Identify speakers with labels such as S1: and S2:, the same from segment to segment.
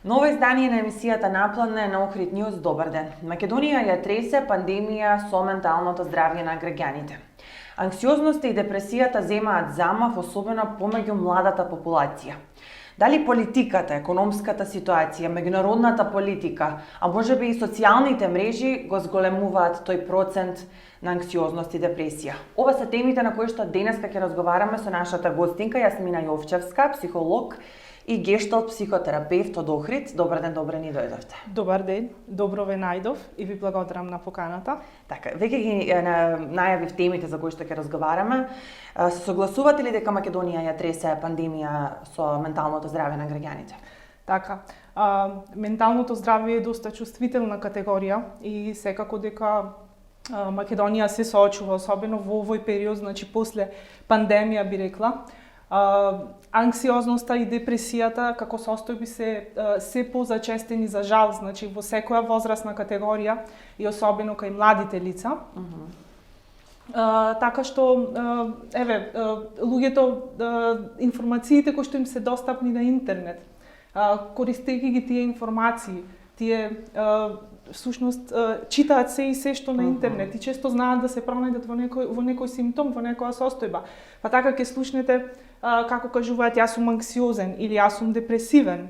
S1: Ново издание на емисијата Наплана на Охрид Ньюз. Добар ден. Македонија ја тресе пандемија со менталното здравје на граѓаните. Анксиозноста и депресијата земаат замав, особено помеѓу младата популација. Дали политиката, економската ситуација, меѓународната политика, а можеби и социјалните мрежи го зголемуваат тој процент на анксиозност и депресија? Ова се темите на кои што денеска ќе разговараме со нашата гостинка Јасмина Јовчевска, психолог и гешталт психотерапевт од Охрид. Добар ден, добре ни дојдовте.
S2: Добар ден, добро ве најдов и ви благодарам на поканата.
S1: Така, веќе ги најавив темите за кои што ќе разговараме. Се согласувате ли дека Македонија ја тресе пандемија со менталното здравје на граѓаните?
S2: Така, менталното здравје е доста чувствителна категорија и секако дека Македонија се соочува, особено во овој период, значи после пандемија би рекла. Анксиозноста и депресијата како состојби се позачестени за жал, значи во секоја возрастна категорија и особено кај младите лица. Така што луѓето информациите кои што им се достапни на интернет, користејќи ги тие информации, тие всушност читаат се и се што на интернет и често знаат да се пронајдат во некој симптом, во некоја состојба. Па така ќе слушнете како кажуваат јас сум анксиозен или јас сум депресивен.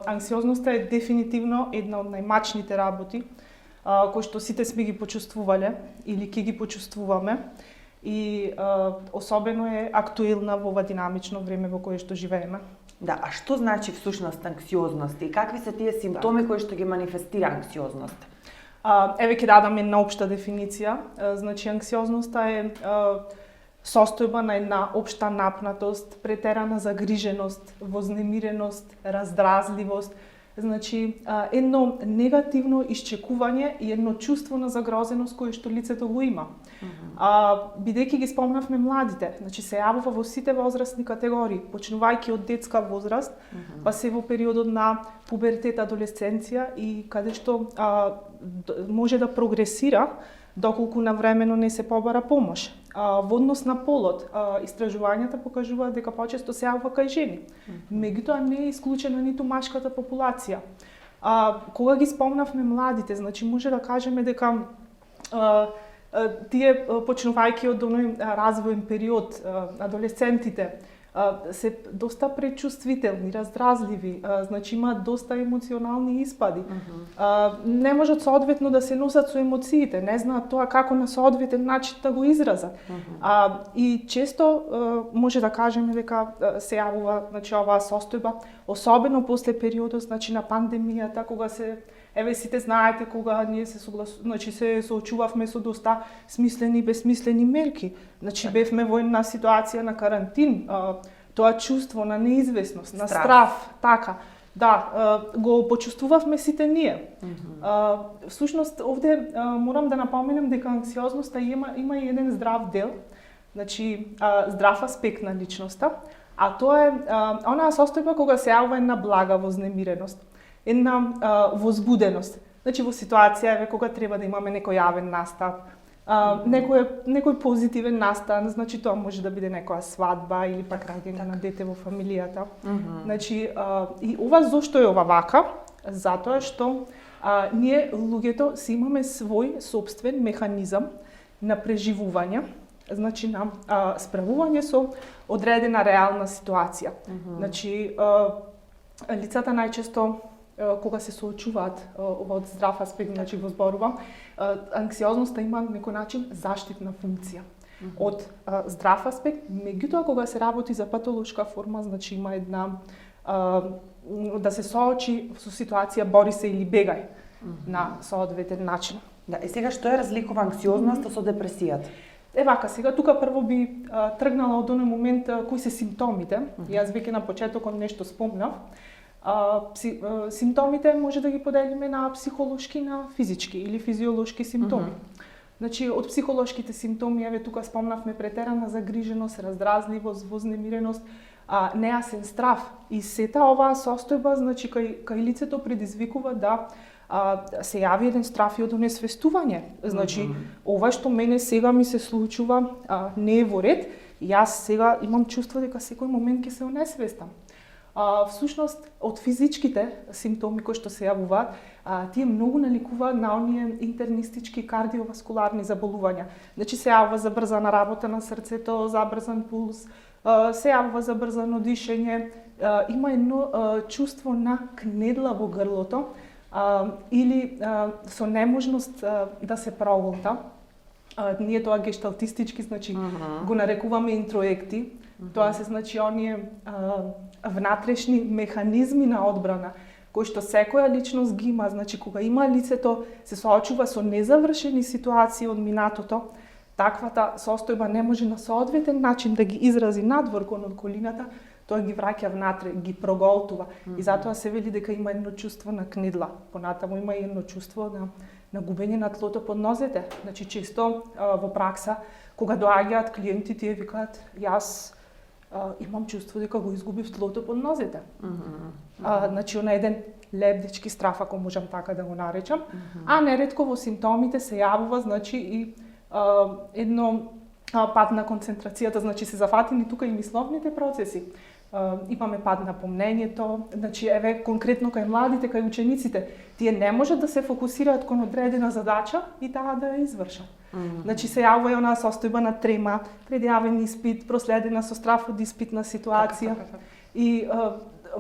S2: Анксиозноста е дефинитивно една од најмачните работи кои што сите сме ги почувствувале или ќе ги почувствуваме и особено е актуелна во ова динамично време во кое што живееме.
S1: Да, а што значи всушност анксиозност и какви се тие симптоми кои што ги манифестира анксиозност?
S2: Еве ќе дадам една општа дефиниција. Значи анксиозноста е состојба на една општа напнатост, претерана загриженост, вознемиреност, раздразливост, значи едно негативно исчекување и едно чувство на загрозеност кое што лицето го има. Бидејќи ги спомнавме младите, значи се јавува во сите возрастни категории, почнувајќи од детска возраст, па се во периодот на пубертет, адолесценција и каде што може да прогресира доколку навремено не се побара помош. Во однос на полот, истражувањата покажуваат дека почесто се јавува кај жени. Меѓутоа не е исклучена ниту машката популација. Кога ги спомнавме младите, значи може да кажеме дека тие почнувајќи од оној развоен период, адолесцентите, се доста пречувствителни, раздразливи, значи имаат доста емоционални испади. Не можат соодветно да се носат со емоциите, не знаат тоа како на соодветен начин да го изразат. И често може да кажеме дека се јавува, значи оваа состојба, особено после периодот, значи на пандемијата, кога сите знаете кога ние се соочувавме со доста смислени и безсмислени мерки. Значи бевме во една ситуација на карантин, тоа чувство на неизвестност, на страв, така. Да, го почувствувавме сите ние. Всушност овде морам да напоменем дека анксиозноста има и еден здрав дел, значи здрав аспект на личноста, а тоа е онаа состојба кога се јавува една блага вознемиреност, една возбуденост. Значи во ситуација кога треба да имаме некој јавен настап, некој позитивен настан, значи тоа може да биде некоја свадба или пак раѓање на дете во фамилијата. Значи и ова зошто е ова вака? Затоа што ние луѓето си имаме свој сопствен механизам на преживување, значи на справување со одредена реална ситуација. Значи лицата најчесто кога се соочуваат од здрав аспект, значи го зборувам, анксиозноста има на некој начин заштитна функција од здрав аспект, меѓутоа кога се работи за патолошка форма, значи има една да се соочи со ситуација бори се или бегај на соодветен начин.
S1: Да, и сега што е разликува анксиозноста со депресијата?
S2: Вака, сега тука прво би тргнала од оној момент кои се симптомите. Јас веќе на почетокот нешто спомнав. Симптомите може да ги поделиме на психолошки, на физички или физиолошки симптоми. Значи, од психолошките симптоми, еве тука спомнавме претерана загриженост, раздразливост, вознемиреност, нејасен страв. И сета оваа состојба, значи, кај лицето предизвикува да се јави еден страв и од онесвестување. Значи, ова што мене сега ми се случува не е во ред, јас сега имам чувство дека секој момент ќе се онесвестам. Всушност, од физичките симптоми кои што се јавуваат, тие многу наликуваат на оние интернистички кардиоваскуларни заболувања. Значи се јавува забрзана работа на срцето, забрзан пулс, се јавува забрзано дишење, има едно чувство на кнедла во грлото или со неможност да се проголта. Ние тоа гешталтистички, значи го нарекуваме интроекти. Тоа се значи оние внатрешни механизми на одбрана кои што секоја личност ги има, значи кога има лицето се соочува со незавршени ситуации од минатото, таквата состојба не може на соодветен начин да ги изрази надвор кон околината, тоа ги враќа внатре, ги проголтува. И затоа се вели дека има едно чувство на книдла. Понатаму има и едно чувство на губење на тлото под нозете. Значи често во пракса кога доаѓаат клиенти, тие викаат јас имам чувство дека го изгубив тлото под нозете. Значи на еден лебдички страф, ако можам така да го наречам. А неретко во симптомите се јавува, значи и едно пад на концентрацијата, значи се зафатени тука и мисловните процеси. Имаме пад на помнењето, значи еве конкретно кај младите, кај учениците, тие не можат да се фокусираат кон одредена задача и таа да ја извршат. Значи се јавува и онаа состојба на трема, предјавен испит, проследена со страф од испитна ситуација. И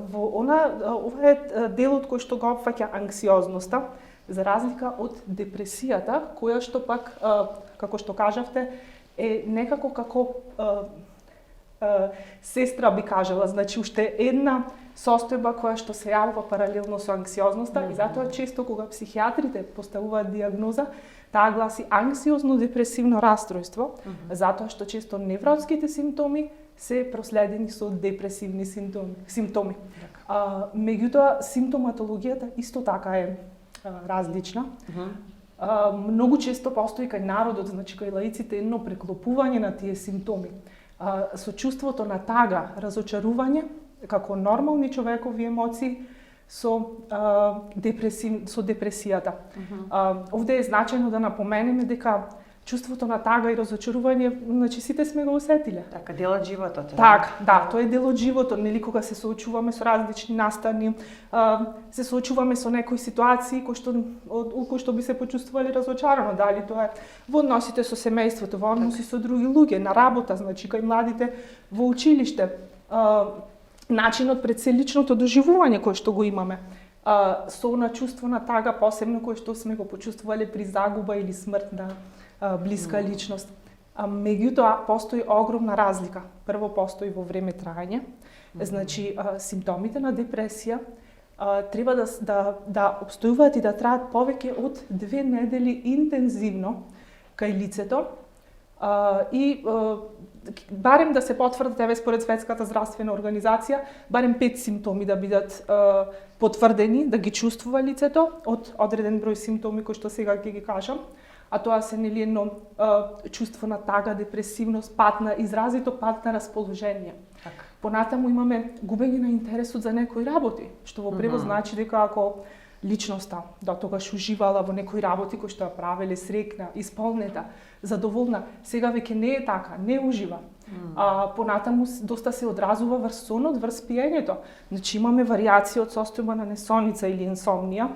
S2: ова е делот кој што го опфаќа анксиозноста, за разлика од депресијата, која што пак, како што кажавте, е некако како сестра би кажала, значи уште една состојба која што се јавува паралелно со анксиозноста и затоа често кога психијатрите поставуваат диагноза, таа гласи анксиозно-депресивно расстройство, затоа што често невротските симптоми се проследени со депресивни симптоми. Меѓутоа, симптоматологијата исто така е различна. Многу често постои кај народот, значи кај лаиците, едно преклопување на тие симптоми. Со чувството на тага, разочарување, како нормални човекови емоции, со депресијата. Овде е значајно да напоменеме дека чувството на тага и разочарување, значи сите сме го осетиле.
S1: Така, дел од животот.
S2: Така, да, тоа е дел од животот, нели кога се соочуваме со различни настани, се соочуваме со некои ситуации кои што би се почувствувале разочарано, дали тоа е во односите со семејството, во односи со други луѓе, на работа, значи кај младите во училиште, начинот пред се личното доживување кој што го имаме. Со на чувство на тага, посебно кој што сме го почувствувале при загуба или смрт на блиска личност. Меѓутоа, постои огромна разлика. Прво, постои во време трајање. Значи, симптомите на депресија треба да обстојуваат и да траат повеќе од 2 недели интензивно кај лицето и барем да се потврдат, еве според Светската здравствена организација, барем 5 симптоми да бидат потврдени, да ги чувствува лицето од одреден број симптоми кои што сега ќе ги кажам. А тоа се нели едно чувство на тага, депресивност, изразито пат на расположение. Понатаму имаме губење на интересот за некои работи, што во превод значи дека ако личноста дотогаш уживала во некои работи кои што ја правеле среќна, исполнета, задоволна, сега веќе не е така, не ужива. Понатаму доста се одразува врз сонот, врз пиењето. Значи имаме варијација од состојба на несоница или инсомнија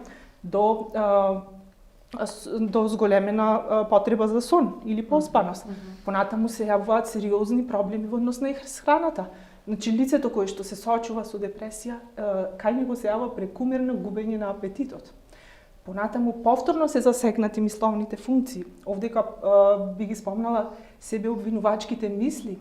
S2: до зголемена потреба за сон или поспаност. Понатаму се јавуваат сериозни проблеми во однос на храната. Значи лицето кое што се соочува со депресија, кај него се јавува прекумерно губење на апетитот. Понатаму повторно се засегнати мисловните функции. Овдека би ги спомнала себе обвинувачките мисли.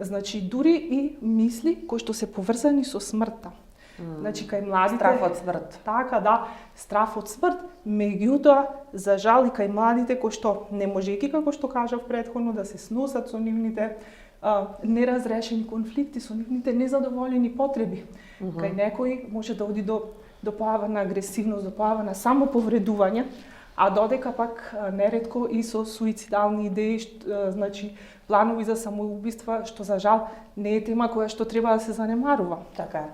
S2: Значи дури и мисли кои што се поврзани со смртта. Значи кај младите
S1: страф од смрт.
S2: Така, да, страф од смрт. Меѓутоа, за жал и кај младите кои што не можејќи, како што кажав претходно, да се сносат со нивните неразрешени конфликти, со нивните незадоволени потреби. Кај некои може да оди до појава на агресивност, до појава на самоповредување, а додека пак неретко и со суицидални идеи, значи планови за самоубиства, што за жал не е тема која што треба да се занемарува.
S1: Така е.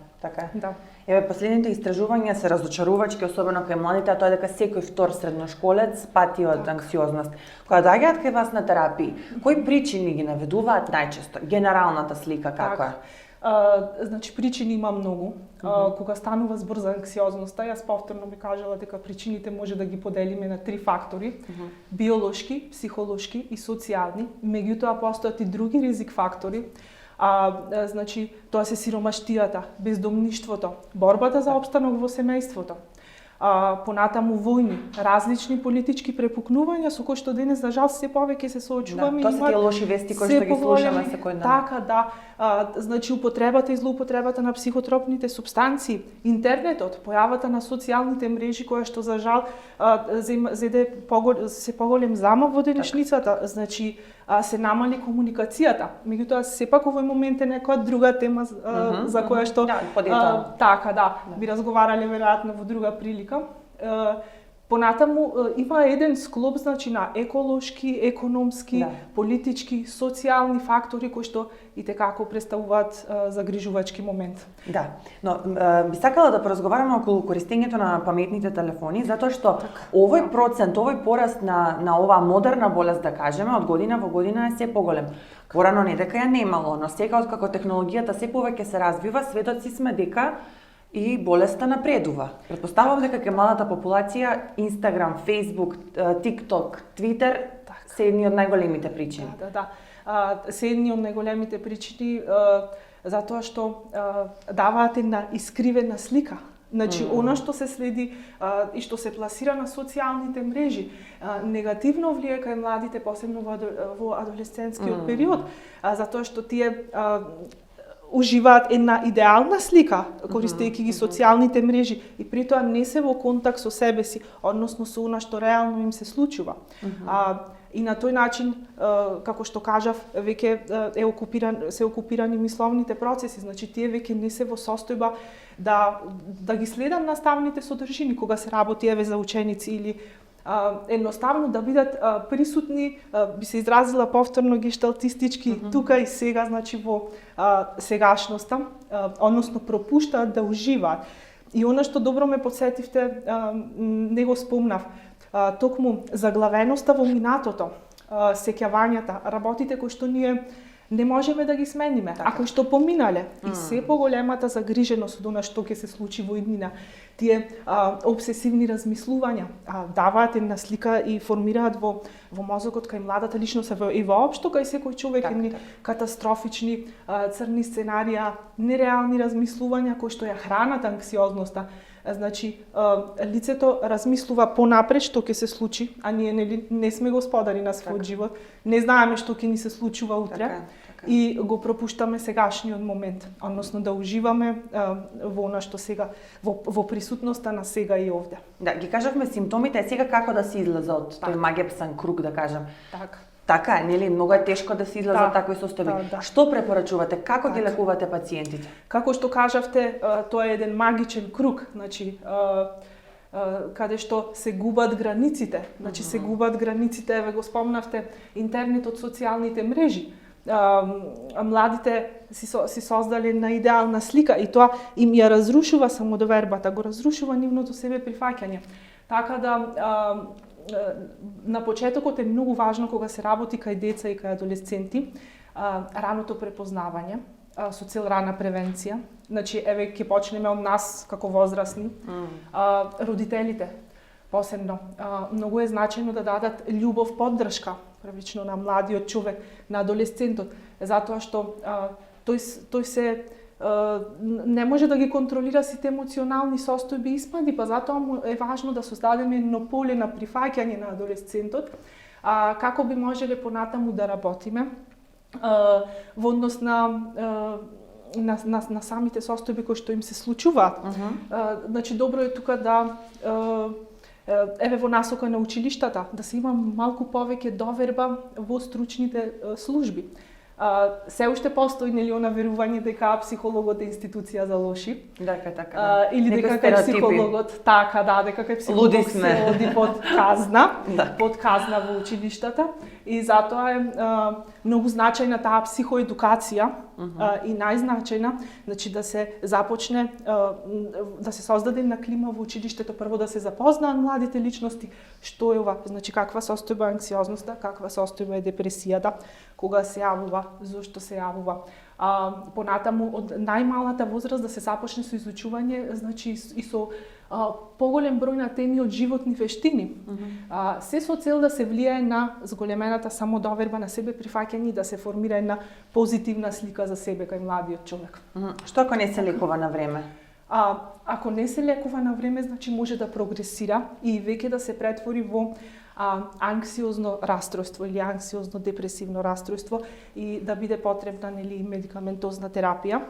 S2: Да.
S1: Еве, последните истражувања се разочарувачки, особено кај младите, а тоа е дека секој втор средношколец пати од анксиозност. Кога доаѓаат кај вас на терапии, кои причини ги наведуваат најчесто? Генералната слика како е?
S2: Значи причини има многу. Кога станува збор за анксиозноста, јас повторно би кажала дека причините може да ги поделиме на 3 фактори: биолошки, психолошки и социјални. Меѓутоа постојат и други ризик фактори. Значи, тоа се сиромаштијата, бездомништвото, борбата за опстанок во семејството, понатаму војни, различни политички препукнувања со кои што денес за жал се повеќе се соочуваме.
S1: Тоа се тие лоши вести кои што ги слушаме секој ден.
S2: Така, да. Значи употребата и злоупотребата на психотропните супстанции, интернетот, појавата на социјалните мрежи која што за жал зеде се поголем замав во денешницата. Значи се намали комуникацијата. Меѓутоа сепак овој момент е некоја друга тема за која што така, да, би разговарале веројатно во друга прилика. Понатаму има еден склоп, значи, на еколошки, економски, политички, социјални фактори кои што итекако представуваат загрижувачки момент.
S1: Да, но би сакала да поразговараме околу користењето на паметните телефони, затоа што овој процент, овој пораст на оваа модерна болест, да кажеме, од година во година е се поголем. Порано не дека ја немало, но сега откако технологијата се повеќе се развива, сведоци сме дека и болеста напредува. Претпоставувам дека кај младата популација Инстаграм, Фејсбук, ТикТок, Твитер се едни од најголемите причини.
S2: Да. Се едни од најголемите причини затоа што даваат една искривена слика. Значи, она што се следи и што се пласира на социјалните мрежи, негативно влие кај младите, посебно во адолесцентскиот период, затоа што тие уживаат една идеална слика, користејќи ги социјалните мрежи, и при тоа не се во контакт со себе си, односно со она што реално им се случува. И на тој начин, како што кажав, веќе се окупирани мисловните процеси, значи тие веќе не се во состојба да ги следат наставните содржини кога се работи еве за ученици или едноставно да бидат присутни, би се изразила повторно гешталтистички тука и сега, значи во сегашноста, односно пропуштаат да уживаат. И она што добро ме потсетивте, не го спомнав, токму заглавеноста во минатото, сеќавањата, работите кои што ние не можеме да ги смениме, а кои што поминале, и се поголемата загриженост од она што ќе се случи во иднина, тие обсесивни размислувања даваат една слика и формираат во мозокот кај младата личност и воопшто кај секој човек едни катастрофични црни сценарија, нереални размислувања кои што ја хранат анксиозноста. Значи, лицето размислува понапред што ќе се случи, а ние не сме господари на својот живот, не знаеме што ќе ни се случува утре, и го пропуштаме сегашниот момент, односно да уживаме во она што сега, во присутноста на сега и овде.
S1: Да, ги кажавме симптомите, сега како да се излезе од тој магепсан круг, да кажем. Така е, нели, многу е тешко да се излезе од такви состојби. Што препорачувате, како ги лекувате пациентите?
S2: Како што кажавте, тоа е еден магичен круг, значи каде што се губат границите. Значи се губат границите, еве го спомнавте, интернетот, социјалните мрежи. Младите си создале една идеална слика и тоа им ја разрушува самодовербата, го разрушува нивното себе прифаќање. Така да на почетокот е многу важно кога се работи кај деца и кај адолесценти, раното препознавање со цел рана превенција. Значи, еве ќе почнеме од нас како возрастни. Родителите посебно многу е значајно да дадат љубов, поддршка првично на младиот човек, на адолесцентот, затоа што тој се не може да ги контролира сите емоционални состојби и испади, па затоа е важно да создадеме едно поле на прифаќање на адолесцентот, како би можеле понатаму да работиме во однос на самите состојби кои што им се случуваат. Значи, добро е тука да еве во насока на училиштата, да се има малку повеќе доверба во стручните служби. Се уште постои, нели, она верување дека психологот е институција за лоши.
S1: Така.
S2: Или дека кај психологот, дека кај психологот се оди под казна, под казна во училиштата. И затоа е многу значајна таа психоедукација и најзначајна, значи да се започне, да се создаде една клима во училиштето, прво да се запознаат младите личности, што е ова, значи каква состојба е анксиозноста, каква состојба е депресијата, кога се јавува, зошто се јавува. Понатаму од најмалата возраст да се започне со изучување, значи и со поголем број на теми од животни вештини. Се со цел да се влијае на зголемената самодоверба, на себе прифаќање и да се формира една позитивна слика за себе кај младиот човек.
S1: Што ако не се лекува на време?
S2: Ако не се лекува на време, значи може да прогресира и веќе да се претвори во анксиозно расстройство или анксиозно депресивно расстройство и да биде потребна медикаментозна терапија.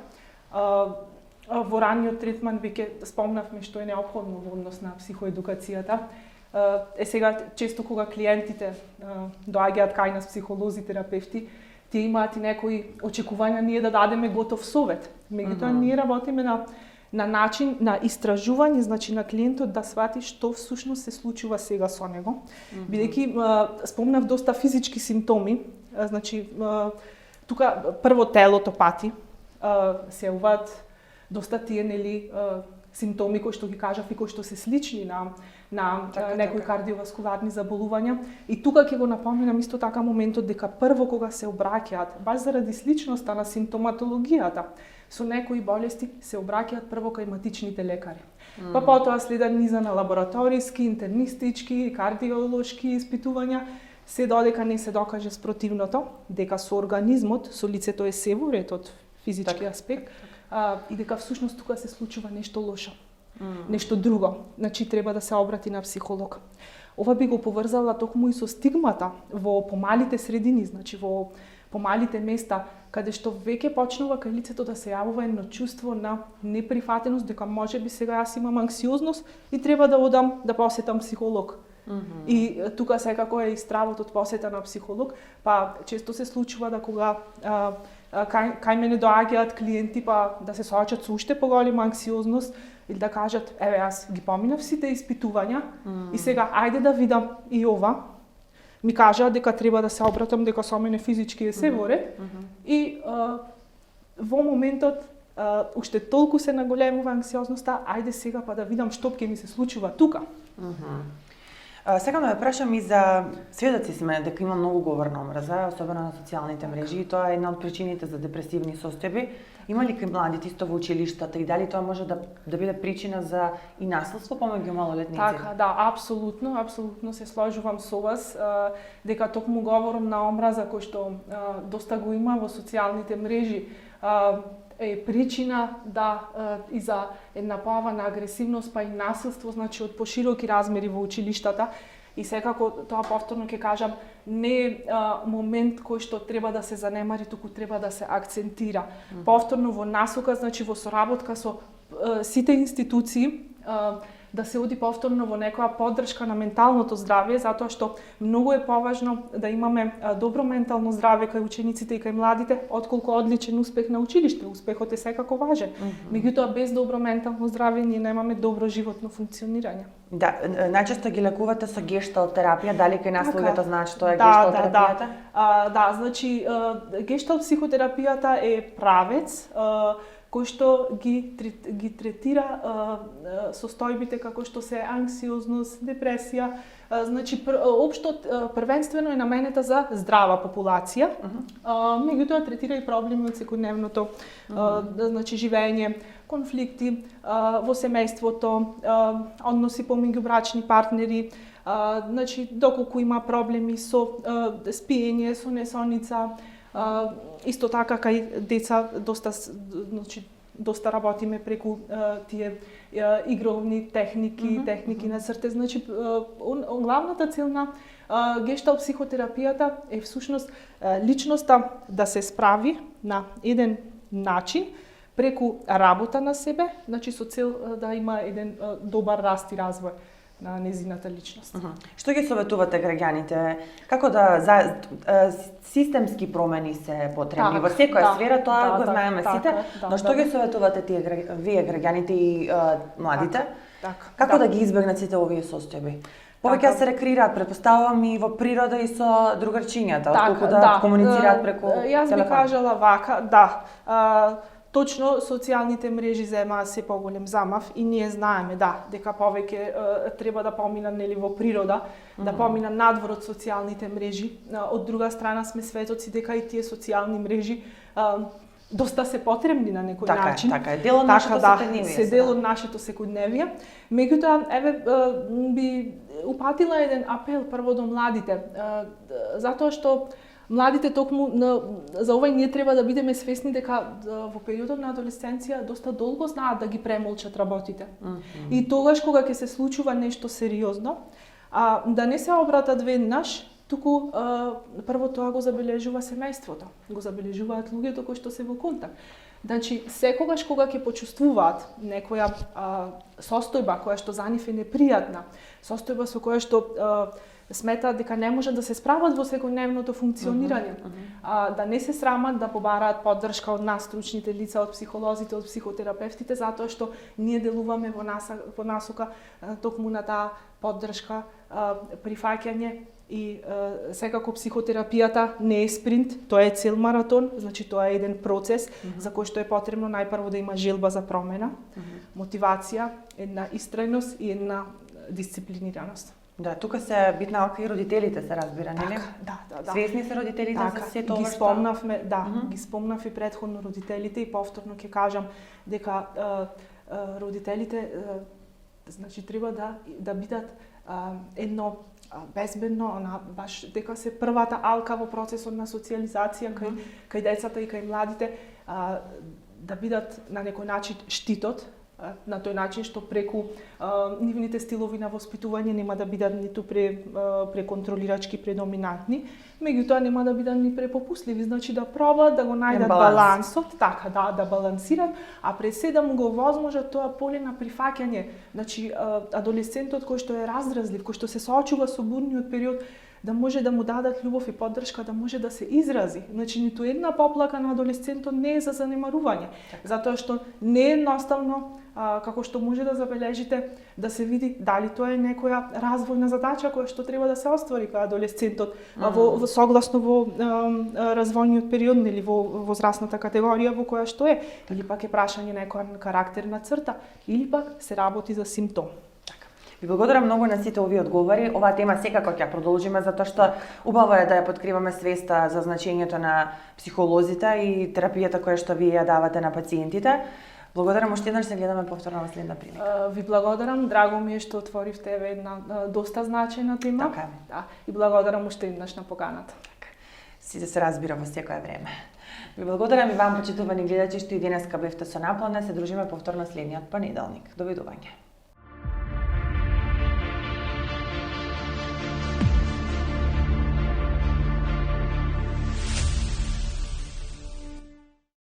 S2: Во раниот третман веќе спомнавме што е неопходно во однос на психоедукацијата. Сега често кога клиентите доаѓаат кај нас психолози, терапевти, тие имаат и некои очекувања ние да дадеме готов совет. Меѓутоа ние работиме на начин на истражување, значи на клиентот да свати што всушност се случува сега со него. Бидејќи спомнав доста физички симптоми, значи тука прво телото пати, се јавуваат доста тие симптоми кои што ги кажав и кои што се слични на некои кардиоваскуларни заболувања. И тука ќе го напоменам исто така моментот дека прво кога се обраќаат, баш заради сличноста на симптоматологијата со некои болести, се обраќаат прво кај матичните лекари. Па потоа следат низа на лабораториски, интернистички, кардиолошки испитувања, се додека не се докаже спротивното, дека со организмот, со лицето е се во ред од физички аспект, и дека всушност тука се случува нешто лошо, нешто друго. Значи треба да се обрати на психолог. Ова би го поврзала токму и со стигмата во помалите средини, значи во помалите места, каде што веќе почнува кај лицето да се јавува едно чувство на неприфатеност, дека можеби сега јас имам анксиозност и треба да одам да посетам психолог. И тука секако е и стравот од посета на психолог, па често се случува да кога кај мене доаѓаат клиенти па да се соочат со уште поголема анксиозност или да кажат, еве јас ги поминав сите испитувања и сега ајде да видам и ова. Ми кажаа дека треба да се обратам, дека со мене физички е се во ред. И во моментот уште толку се наголемува анксиозноста, ајде сега па да видам што ќе ми се случува тука.
S1: Сакам да ве прашам и за сведоци сме дека има многу говор на омраза, особено на социјалните мрежи, и тоа е една од причините за депресивни состојби. Има ли кај младите исто во училиштата и дали тоа може да биде причина за и насилство помеѓу малолетници?
S2: Така, да, апсолутно се сложувам со вас дека токму говорам на омраза кој што доста го има во социјалните мрежи е причина и за една појава на агресивност па и насилство, значи од пошироки размери во училиштата. И секако тоа повторно ќе кажам, не е момент кој што треба да се занемари, туку треба да се акцентира. Повторно во насока, значи во соработка со сите институции, да се оди повторно во некоја поддршка на менталното здравје, затоа што многу е поважно да имаме добро ментално здравје кај учениците и кај младите, отколку одличен успех на училиште. Успехот е секако важен. Меѓутоа без добро ментално здравје ние немаме добро животно функционирање.
S1: Да, најчесто ги лекувате со гешталт терапија, дали кај нас луѓето знаат што е гешталт терапијата?
S2: Да, значи гешталт психотерапијата е правец кој што ги третира состојбите како што се анксиозност, депресија, значи општо првенствено е наменета за здрава популација, меѓутоа третира и проблеми од секојдневното, значи живење, конфликти во семејството, односи помеѓу брачни партнери, значи доколку има проблеми со спиење, со несоница. Исто така кај деца доста работиме преку тие игровни техники на срце. Значи главната цел на гешталт психотерапијата е всушност личноста да се справи на еден начин преку работа на себе, значи со цел да има еден добар раст и развој на незината личност.
S1: Што ги советувате граѓаните? Како да системски промени се потребни во секоја сфера, тоа го знаеме сите, но што ги советувате вие граѓаните и младите? Како да ги избегнат сите овие состојби? Повеќе се рекреираат, претпоставувам и во природа и со другарчињата, отколку да
S2: да.
S1: комуницираат преку
S2: Јас би
S1: телефон.
S2: кажала вака, да. Точно социјалните мрежи земаат се поголем замав и ние знаеме дека повеќе треба да помина нели во природа, да помина надвор од социјалните мрежи. Од друга страна сме светоци дека и тие социјални мрежи доста се потребни на некој начин.
S1: Така е, дел од нашето секојдневие.
S2: Се дел од нашето секојдневие. Меѓутоа, би упатила еден апел прво до младите, затоа што младите токму за ова ние треба да бидеме свесни дека во периодот на адолесценција доста долго знаат да ги премолчат работите. И тогаш кога ќе се случува нешто сериозно, да не се обратат веднаш, туку прво тоа го забележува семејството, го забележуваат луѓето кои што се во контакт. Значи, секогаш кога ќе почувствуваат некоја состојба која што за нив е непријатна, состојба со која што сметаат дека не можат да се справат во секојдневното функционирање, да не се срамат да побараат поддршка од нас, стручните лица, од психолозите, од психотерапевтите, затоа што ние делуваме во насока токму на таа поддршка, прифаќање и секако психотерапијата не е спринт, тоа е цел маратон, значи тоа е еден процес за кој што е потребно најпрво да има желба за промена, мотивација, една истрајност и една дисциплинираност.
S1: Да, тука се битна алка и родителите се разбира, нели?
S2: Да.
S1: Свесни се родителите за се тоа
S2: ги
S1: што
S2: спомнавме, ги спомнав и претходно родителите и повторно ќе кажам дека родителите значи треба да бидат едно безбедно, баш дека се првата алка во процесот на социјализација кај децата и кај младите, да бидат на некој начин штитот, на тој начин што преку нивните стилови на воспитување нема да бидат ниту преконтролирачки, предоминантни, меѓутоа нема да бидат ни препопусливи, значи да пробаат да го најдат балансот, така да балансират, а пред се да му го возможат тоа поле на прифаќање. Значи адолесцентот кој што е разразлив, кој што се соочува со бурниот период, да може да му дадат љубов и поддршка, да може да се изрази. Значи, ниту една поплака на адолесцентот не е за занемарување, затоа што не е едноставно, како што може да забележите, да се види дали тоа е некоја развојна задача која што треба да се оствари кај адолесцентот, согласно во развојниот период или во возрастната категорија во која што е, или пак е прашање некоја карактерна црта, или пак се работи за симптом.
S1: Ви благодарам многу на сите овие одговори. Оваа тема секако ќе продолжиме затоа што убаво е да ја подкриваме свеста за значењето на психолозите и терапијата која што вие ја давате на пациентите. Благодарам уште еднаш, се гледаме повторно во следна прилика. Ви
S2: благодарам, драго ми е што отворивте една доста значајна тема.
S1: Така е.
S2: Да, и благодарам уште еднаш на поканата.
S1: Така. Си да се разбира во секое време. Ви благодарам и вам, почитувани гледачи, што и денеска бевте со Наплана. Се дружиме повторно следниот понеделник. Довидување.